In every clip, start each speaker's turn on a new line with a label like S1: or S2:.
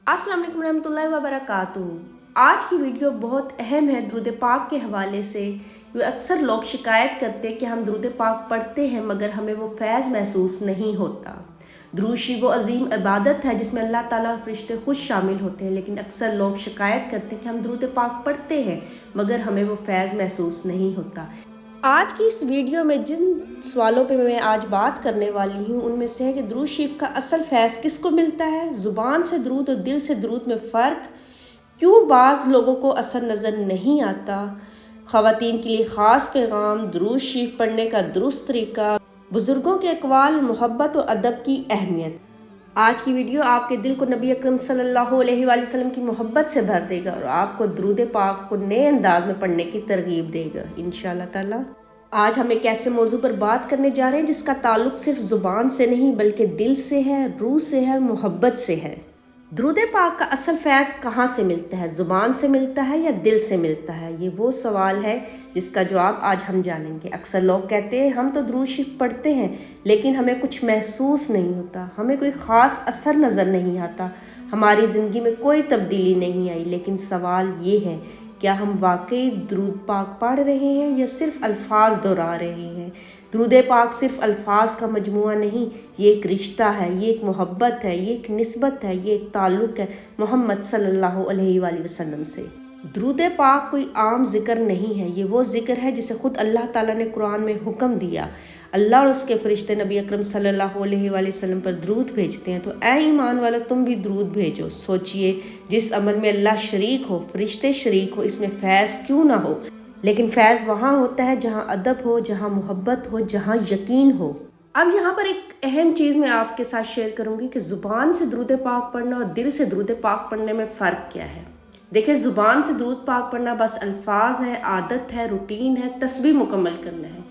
S1: अस्सलाम वालेकुम रहमतुल्लाहि व बरकातुहू। आज की वीडियो बहुत अहम है दुरूद पाक के हवाले से। अक्सर लोग शिकायत करते हैं कि हम दुरूद पाक पढ़ते हैं मगर हमें वो फैज़ महसूस नहीं होता। दुरूद शरीफ वो अजीम इबादत है जिसमें अल्लाह ताला और फरिश्ते खुद शामिल होते हैं, लेकिन अक्सर लोग शिकायत करते हैं कि हम दुरूद पाक पढ़ते हैं मगर हमें वो फैज़ महसूस नहीं होता। आज की इस वीडियो में जिन सवालों पे मैं आज बात करने वाली हूँ उनमें से है कि दुरूद शरीफ का असल फैज़ किसको मिलता है, ज़ुबान से दुरूद और दिल से दुरूद में फ़र्क, क्यों बाज़ लोगों को असर नज़र नहीं आता, ख़वातीन के लिए ख़ास पैगाम, दुरूद शरीफ पढ़ने का दुरुस्त तरीका, बुज़ुर्गों के अक़वाल, मोहब्बत और अदब की अहमियत। आज की वीडियो आपके दिल को नबी अकरम सल्लल्लाहु अलैहि वसल्लम की मोहब्बत से भर देगा और आपको दुरूद पाक को नए अंदाज में पढ़ने की तरगीब देगा इंशाअल्लाह ताला। आज हम एक ऐसे मौजू पर बात करने जा रहे हैं जिसका ताल्लुक सिर्फ ज़ुबान से नहीं बल्कि दिल से है, रूह से है, मोहब्बत से है। दुरूद पाक का असल फैज़ कहाँ से मिलता है, ज़ुबान से मिलता है या दिल से मिलता है? ये वो सवाल है जिसका जवाब आज हम जानेंगे। अक्सर लोग कहते हैं हम तो दुरूद शरीफ पढ़ते हैं लेकिन हमें कुछ महसूस नहीं होता, हमें कोई ख़ास असर नज़र नहीं आता, हमारी ज़िंदगी में कोई तब्दीली नहीं आई। लेकिन सवाल ये है, क्या हम वाकई दुरूद पाक पढ़ रहे हैं या सिर्फ अल्फाज दोहरा रहे हैं? दुरूद पाक सिर्फ अल्फाज का मजमुआ नहीं, ये एक रिश्ता है, ये एक मोहब्बत है, ये एक निस्बत है, ये एक ताल्लुक़ है मोहम्मद सल्लल्लाहु अलैहि वसल्लम से। दुरूद पाक कोई आम ज़िक्र नहीं है, ये वो ज़िक्र है जिसे ख़ुद अल्लाह ताला ने कुरान में हुक्म दिया। अल्लाह और उसके फ़रिश्ते नबी अकरम सल्लल्लाहु अलैहि वसल्लम पर दुरूद भेजते हैं, तो ऐ ईमान वालों तुम भी दुरूद भेजो। सोचिए, जिस अमल में अल्लाह शरीक हो, फ़रिश्ते शरीक हो, इसमें फैज़ क्यों ना हो? लेकिन फैज़ वहाँ होता है जहाँ अदब हो, जहाँ मोहब्बत हो, जहाँ यकीन हो। अब यहाँ पर एक अहम चीज़ मैं आपके साथ शेयर करूँगी कि ज़ुबान से दुरूद पाक पढ़ना और दिल से दुरूद पाक पढ़ने में फ़र्क क्या है। देखिए, ज़ुबान से दुरूद पाक पढ़ना बस अल्फाज है, आदत है, रूटीन है, तस्बीह मुकम्मल करना है।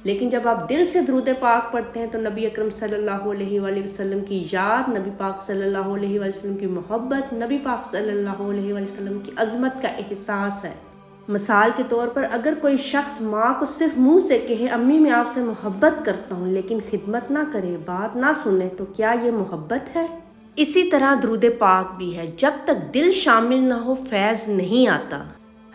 S1: लेकिन जब आप दिल से दुरूद पाक पढ़ते हैं तो नबी अकरम सल्लल्लाहु अलैहि वसल्लम की याद, नबी पाक सल्लल्लाहु अलैहि वसल्लम की मोहब्बत, नबी पाक सल्लल्लाहु अलैहि वसल्लम की अज़मत का एहसास है। मिसाल के तौर पर अगर कोई शख्स माँ को सिर्फ मुंह से कहे अम्मी मैं आपसे मोहब्बत करता हूँ, लेकिन खिदमत ना करे, बात ना सुने, तो क्या ये मोहब्बत है? इसी तरह दुरूद पाक भी है, जब तक दिल शामिल ना हो फैज़ नहीं आता।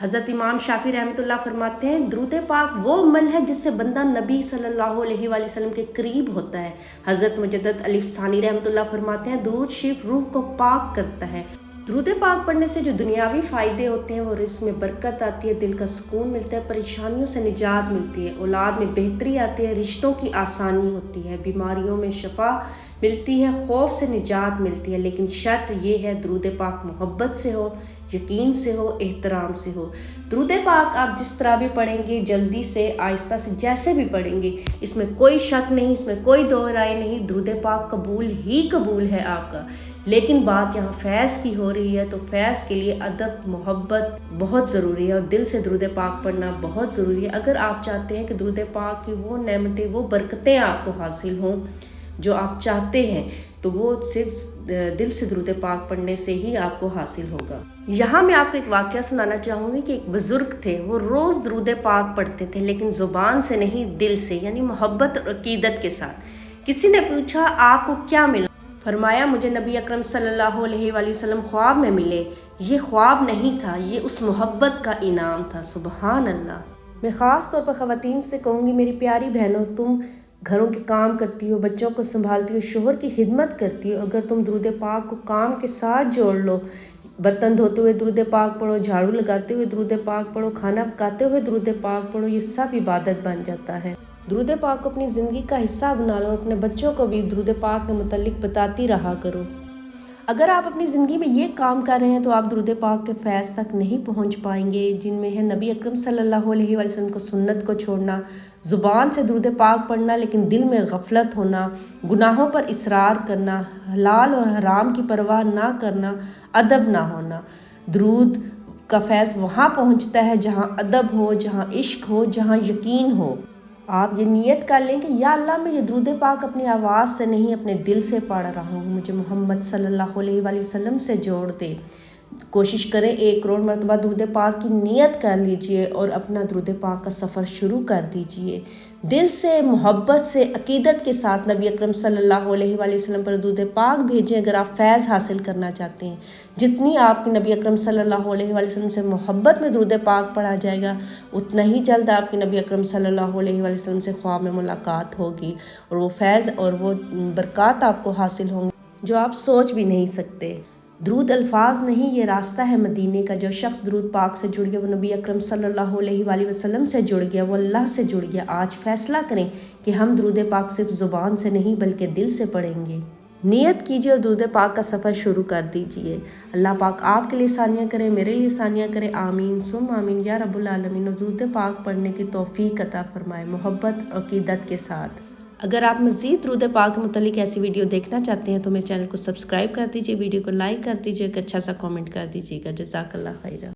S1: हज़रत इमाम शाफी रहमतुल्लाह फरमाते हैं, दुरूद पाक वो अमल है जिससे बंदा नबी सल्लल्लाहु अलैहि वसल्लम के करीब होता है। हज़रत मुजद्दद अलिफ सानी रहमतुल्लाह फरमाते हैं, दुरूद शरीफ रूह को पाक करता है। दुरूद पाक पढ़ने से जो दुनियावी फ़ायदे होते हैं वो रिज़्क़ में बरकत आती है, दिल का सुकून मिलता है, परेशानियों से निजात मिलती है, औलाद में बेहतरी आती है, रिश्तों की आसानी होती है, बीमारियों में शफा मिलती है, खौफ से निजात मिलती है। लेकिन शर्त ये है दुरूद पाक मोहब्बत से हो, यकीन से हो, एहतराम से हो। दुरूद पाक आप जिस तरह भी पढ़ेंगे, जल्दी से, आहिस्ता से, जैसे भी पढ़ेंगे, इसमें कोई शक नहीं, इसमें कोई दो राय नहीं, दुरूद पाक कबूल ही कबूल है आपका। लेकिन बात यहाँ फैज़ की हो रही है, तो फैज़ के लिए अदब, मोहब्बत बहुत ज़रूरी है और दिल से दुरूद पाक पढ़ना बहुत ज़रूरी है। अगर आप चाहते हैं कि दुरूद पाक की वो नेमतें, वो बरकतें आपको हासिल हों जो आप चाहते हैं, तो वो सिर्फ दिल से दुरूद पाक पढ़ने से ही आपको हासिल होगा। यहाँ मैं आपको एक वाक़या सुनाना चाहूँगी कि एक बुज़ुर्ग थे, वो रोज़ दुरूद पाक पढ़ते थे लेकिन ज़ुबान से नहीं, दिल से, यानी मोहब्बत और अक़ीदत के साथ। किसी ने पूछा आपको क्या मिला? फरमाया मुझे नबी अकरम सल्लल्लाहु अलैहि वसल्लम ख्वाब में मिले। ये ख्वाब नहीं था, ये उस मोहब्बत का इनाम था। सुबहान अल्लाह। मैं ख़ास तौर पर ख़वातीन से कहूँगी, मेरी प्यारी बहनों, तुम घरों के काम करती हो, बच्चों को संभालती हो, शोहर की खिदमत करती हो, अगर तुम दुरूद पाक को काम के साथ जोड़ लो, बर्तन धोते हुए दुरूद पाक पढ़ो, झाड़ू लगाते हुए दुरूद पाक पढ़ो, खाना पकाते हुए दुरूद पाक पढ़ो, ये सब इबादत बन जाता है। दुरूद पाक को अपनी ज़िंदगी का हिस्सा बना लो और अपने बच्चों को भी दुरूद पाक के मुतालिक बताती रहा करो। अगर आप अपनी ज़िंदगी में ये काम कर रहे हैं तो आप दुरूद पाक के फैज़ तक नहीं पहुंच पाएंगे, जिनमें है नबी अकरम सल्लल्लाहु अलैहि वसल्लम को सुन्नत को छोड़ना, ज़ुबान से दुरूद पाक पढ़ना लेकिन दिल में गफलत होना, गुनाहों पर इसरार करना, हलाल और हराम की परवाह ना करना, अदब ना होना। दुरूद का फैज़ वहाँ पहुँचता है जहाँ अदब हो, जहाँ इश्क हो, जहाँ यकीन हो। आप ये नियत कर लें कि या अल्लाह मैं ये दुरूद पाक अपनी आवाज़ से नहीं अपने दिल से पढ़ रहा हूँ, मुझे मोहम्मद सल्लल्लाहु अलैहि वसल्लम से जोड़ दे। کوشش کریں 1 کروڑ مرتبہ درود پاک کی نیت کر لیجئے اور اپنا درود پاک کا سفر شروع کر دیجئے۔ دل سے، محبت سے، عقیدت کے ساتھ نبی اکرم صلی اللہ علیہ وآلہ وسلم پر درود پاک بھیجیں اگر آپ فیض حاصل کرنا چاہتے ہیں۔ جتنی آپ کی نبی اکرم صلی اللہ علیہ وآلہ وسلم سے محبت میں درود پاک پڑھا جائے گا، اتنا ہی جلد آپ کی نبی اکرم صلی اللہ علیہ وآلہ وسلم سے خواب میں ملاقات ہوگی اور وہ فیض اور وہ برکات آپ کو حاصل ہوں گی جو آپ سوچ بھی نہیں سکتے۔ درود الفاظ نہیں، یہ راستہ ہے مدینے کا۔ جو شخص درود پاک سے جڑ گیا وہ نبی اکرم صلی اللہ علیہ وآلہ وسلم سے جڑ گیا، وہ اللہ سے جڑ گیا۔ آج فیصلہ کریں کہ ہم درود پاک صرف زبان سے نہیں بلکہ دل سے پڑھیں گے۔ نیت کیجئے اور درود پاک کا سفر شروع کر دیجئے۔ اللہ پاک آپ کے لیے آسانیاں کرے، میرے لیے آسانیاں کرے، آمین ثم آمین یا رب العالمین۔ اور درود پاک پڑھنے کی توفیق عطا فرمائے محبت عقیدت کے ساتھ۔ اگر آپ مزید درود پاک کے متعلق ایسی ویڈیو دیکھنا چاہتے ہیں تو میرے چینل کو سبسکرائب کر دیجئے، ویڈیو کو لائک کر دیجئے، ایک اچھا سا کامنٹ کر دیجئے گا۔ جزاک اللہ خیرہ۔